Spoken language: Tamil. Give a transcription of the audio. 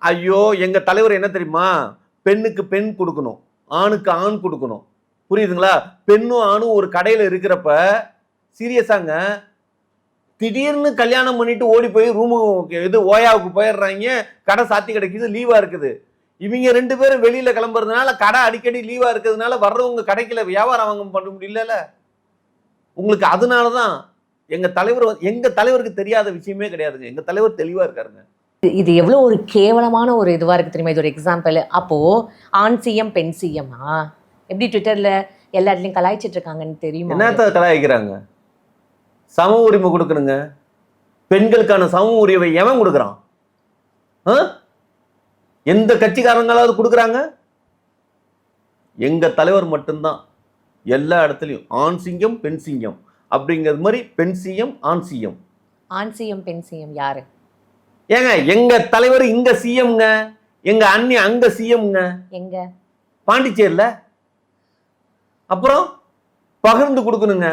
ஐயோ எங்க தலைவர் என்ன தெரியுமா, பெண்ணுக்கு பெண் கொடுக்கணும், ஆணுக்கு ஆண் கொடுக்கணும். புரியுதுங்களா? பெண்ணும் ஆணும் ஒரு கடையில இருக்கிறப்ப சீரியஸாங்க திடீர்னு கல்யாணம் பண்ணிட்டு ஓடி போய் ரூமுக்கு இது ஓயாவுக்கு போயிடுறாங்க. கடை சாத்தி கிடைக்குது, லீவா இருக்குது. இவங்க 2 பேரும் வெளியில கிளம்புறதுனால கடை அடிக்கடி லீவா இருக்கிறதுனால வர்றவங்க கடைக்குள்ள வியாபாரம் வாங்க பண்ண முடியல. உங்களுக்கு அதனாலதான் எங்க தலைவருக்கு தெரியாத விஷயமே கிடையாதுங்க. எங்க தலைவர் தெளிவா இருக்காருங்க. இது எவ்வளவு ஒரு கேவலமான ஒரு இதுவா இருக்கு தெரியுமா? இது ஒரு எக்ஸாம்பிள். அப்போ ஆண் சிஎம் பெண் சிஎம்மா எப்படி ட்விட்டர்ல எல்லா இடத்துலயும் கலாய்ச்சிட்டு இருக்காங்கன்னு தெரியுமா? என்னத்த கலாய்க்கிறாங்க? சம உரிமை கொடுக்கணுங்க. பெண்களுக்கான சம உரிமை எவன் கொடுக்குறான்? எந்த கட்சிக்காரங்களாவது கொடுக்குறாங்க? எங்க தலைவர் மட்டும்தான் எல்லா இடத்துலயும் ஆண் சிங்கம் பெண் சிங்கம் அப்படிங்கிறது மாதிரி பெண் சிஎம் ஆண் சிஎம். ஆண் சிஎம் பெண் சிஎம் யாரு? ஏங்க எங்க தலைவர் இங்க சிஎம்ங்க, எங்க அண்ணி அங்க சிஎம்ங்க. எங்க? பாண்டிச்சேரியில. அப்புறம் பகிர்ந்து கொடுக்கணுங்க.